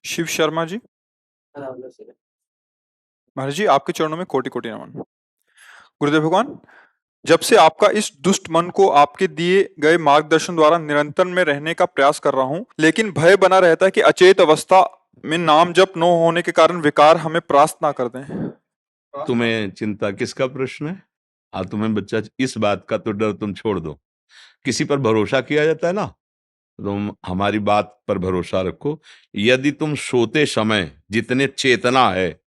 शिव शर्मा जी। महाराज जी, आपके चरणों में कोटि कोटि नमन। गुरुदेव भगवान, जब से आपका इस दुष्ट मन को आपके दिए गए मार्गदर्शन द्वारा निरंतर में रहने का प्रयास कर रहा हूं, लेकिन भय बना रहता है कि अचेत अवस्था में नाम जप न होने के कारण विकार हमें परास्त ना कर दें। तुम्हें चिंता किसका प्रश्न है? तुम्हें बच्चा, इस बात का तो डर तुम छोड़ दो। किसी पर भरोसा किया जाता है ना, तुम हमारी बात पर भरोसा रखो। यदि तुम सोते समय जितने चेतना है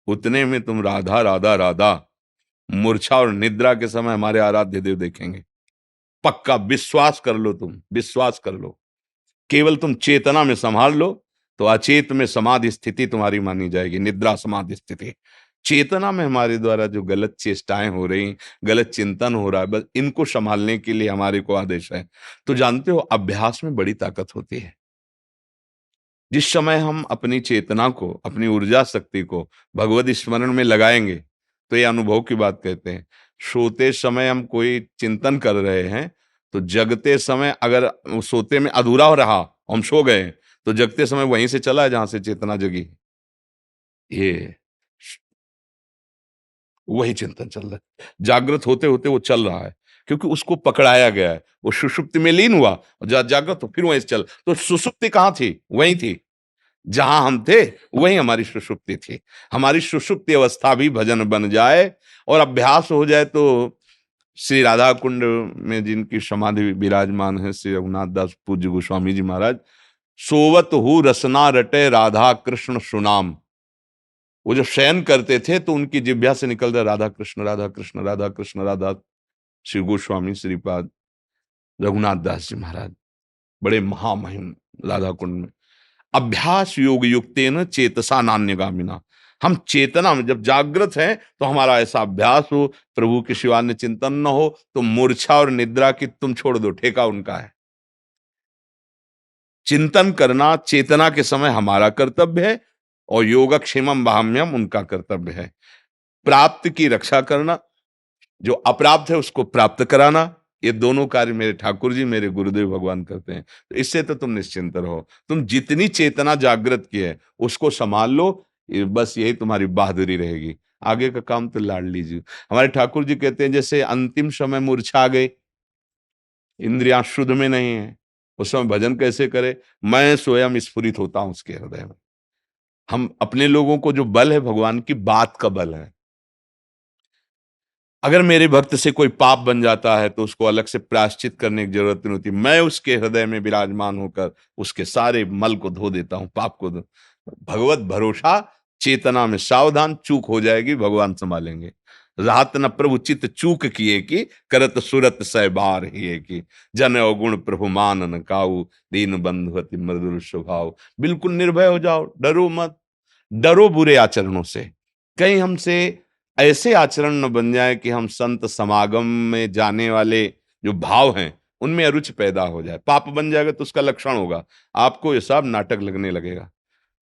उतने में तुम राधा राधा राधा मूर्छा और निद्रा के समय हमारे आराध्य देव देखेंगे। पक्का विश्वास कर लो, तुम विश्वास कर लो। केवल तुम चेतना में संभाल लो तो अचेत में समाधि स्थिति तुम्हारी मानी जाएगी, निद्रा समाधि स्थिति। चेतना में हमारे द्वारा जो गलत चेष्टाएं हो रही, गलत चिंतन हो रहा है, बस इनको संभालने के लिए हमारे को आदेश है। तो जानते हो, अभ्यास में बड़ी ताकत होती है। जिस समय हम अपनी चेतना को, अपनी ऊर्जा शक्ति को भगवत स्मरण में लगाएंगे, तो ये अनुभव की बात कहते हैं। सोते समय हम कोई चिंतन कर रहे हैं तो जगते समय, अगर सोते में अधूरा हो रहा, हम सो गए, तो जगते समय वहीं से चला है जहां से चेतना जगी। ये वही चिंतन चल रहा है, जागृत होते होते वो चल रहा है, क्योंकि उसको पकड़ाया गया है। वो सुषुप्ति में लीन हुआ, जागृत हो, फिर वहीं से चल। तो सुषुप्ति कहाँ थी? वहीं थी जहां हम थे, वही हमारी सुषुप्ति थी। हमारी सुषुप्ति अवस्था भी भजन बन जाए और अभ्यास हो जाए तो श्री राधा कुंड में जिनकी समाधि विराजमान है, श्री रघुनाथ दास पूज्य गोस्वामी जी महाराज, सोवत हु रसना रटे राधा कृष्ण सुनाम। वो जब शयन करते थे तो उनकी जिह्वा से निकलता राधा कृष्ण राधा कृष्ण राधा कृष्ण राधा। श्री गोस्वामी श्रीपाद रघुनाथ दास जी महाराज बड़े महामहिम राधा कुंड में। अभ्यास योग युक्तेन चेतसा नान्यगामिना। हम चेतना में जब जागृत हैं तो हमारा ऐसा अभ्यास हो, प्रभु के शिवा ने चिंतन न हो, तो मूर्छा और निद्रा की तुम छोड़ दो, ठेका उनका है। चिंतन करना चेतना के समय हमारा कर्तव्य है और योगक्षेमम बाह्यम उनका कर्तव्य है। प्राप्त की रक्षा करना, जो अप्राप्त है उसको प्राप्त कराना, ये दोनों कार्य मेरे ठाकुर जी, मेरे गुरुदेव भगवान करते हैं। तो इससे तो तुम निश्चिंत रहो। तुम जितनी चेतना जागृत की है उसको संभाल लो, बस यही तुम्हारी बहादुरी रहेगी। आगे का काम तो लाड़ लीजिए। हमारे ठाकुर जी कहते हैं, जैसे अंतिम समय मूर्छा आ गई, इंद्रियां शुद्ध में नहीं है, उस समय भजन कैसे करे? मैं स्वयं स्फुरित होता हूं उसके हृदय में। हम अपने लोगों को जो बल है, भगवान की बात का बल है। अगर मेरे भक्त से कोई पाप बन जाता है तो उसको अलग से प्रायश्चित करने की जरूरत नहीं होती। मैं उसके हृदय में विराजमान होकर उसके सारे मल को धो देता हूं, पाप को भगवत भरोसा, चेतना में सावधान, चूक हो जाएगी, भगवान संभालेंगे। रात न प्रभु चित चूक किए की, करत सुरत सहबार ही की, जन अवगुण प्रभु मान न काऊ, दीन बंधु अति मृदुल स्वभाव। बिल्कुल निर्भय हो जाओ, डरो मत। डरो बुरे आचरणों से, कहीं हमसे ऐसे आचरण न बन जाए कि हम संत समागम में जाने वाले जो भाव हैं उनमें अरुचि पैदा हो जाए। पाप बन जाएगा तो उसका लक्षण होगा, आपको ये सब नाटक लगने लगेगा।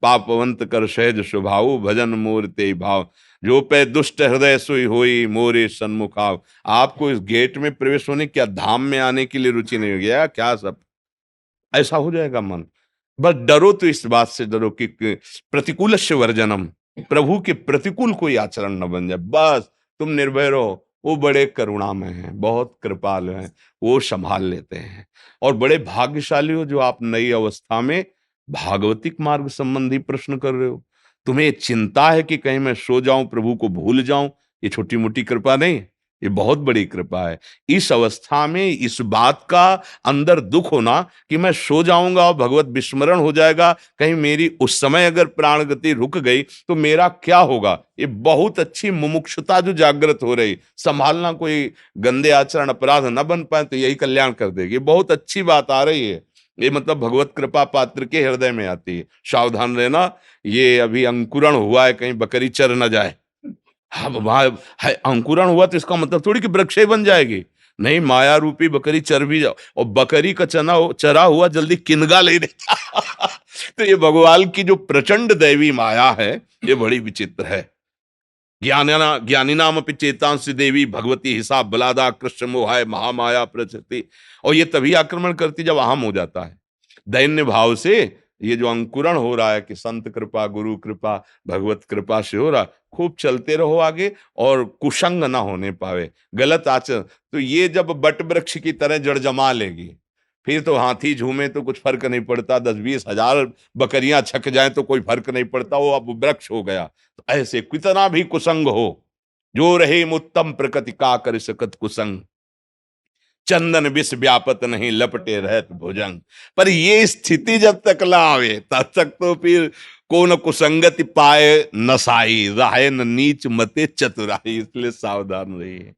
पापवंत कर सहज स्वभाव, भजन मोर ते भाव, जो पे दुष्ट हृदय सोई होई मोरे सन्मुख आव। आपको इस गेट में प्रवेश होने, क्या धाम में आने के लिए रुचि नहीं हो गया क्या? सब ऐसा हो जाएगा मन। बस डरो तो इस बात से डरो कि प्रतिकूल वर्जनम, प्रभु के प्रतिकूल कोई आचरण न बन जाए। बस तुम निर्भय रहो, वो बड़े करुणामय हैं, बहुत कृपालु हैं, वो संभाल लेते हैं। और बड़े भाग्यशाली हो जो आप नई अवस्था में भागवतिक मार्ग संबंधी प्रश्न कर रहे हो। तुम्हें चिंता है कि कहीं मैं सो जाऊं, प्रभु को भूल जाऊं, ये छोटी मोटी कृपा नहीं, ये बहुत बड़ी कृपा है। इस अवस्था में इस बात का अंदर दुख होना कि मैं सो जाऊंगा और भगवत विस्मरण हो जाएगा, कहीं मेरी उस समय अगर प्राण गति रुक गई तो मेरा क्या होगा, ये बहुत अच्छी मुमुक्षुता जो जागृत हो रही। संभालना, कोई गंदे आचरण अपराध न बन पाए तो यही कल्याण कर देगी। बहुत अच्छी बात आ रही है, ये मतलब भगवत कृपा पात्र के हृदय में आती है। सावधान रहना, ये अभी अंकुरण हुआ है, कहीं बकरी चर न जाए। हाँ, वहां है अंकुरण हुआ तो इसका मतलब थोड़ी कि वृक्ष बन जाएगी, नहीं, माया रूपी बकरी चर भी जाओ। और बकरी का चरा हुआ जल्दी किनगा ले देता तो ये भगवान की जो प्रचंड दैवी माया है, ये बड़ी विचित्र है। ज्ञानी नाम अपि चेतांसी देवी भगवती हिसाब बलादा कृष्ण मोहाय महामाया प्रचति। और ये तभी आक्रमण करती जब अहम हो जाता है। दैन्य भाव से ये जो अंकुरण हो रहा है कि संत कृपा, गुरु कृपा, भगवत कृपा से हो रहा, खूब चलते रहो आगे और कुसंग ना होने पावे, गलत आचरण। तो ये जब बट वृक्ष की तरह जड़ जमा लेगी, फिर तो हाथी झूमे तो कुछ फर्क नहीं पड़ता, 10-20 हजार बकरियां छक जाए तो कोई फर्क नहीं पड़ता, वो अब वृक्ष हो गया। तो ऐसे कितना भी कुसंग हो, जो रहे उत्तम प्रकृति का कर सकत कुसंग, चंदन विष व्यापत नहीं लपटे रहत भुजंग। पर ये स्थिति जब तक ला आवे तब तक तो फिर को न कुसंगति पाए नसाई, राहे न नीच मते चतुराई, इसलिए सावधान रहिए।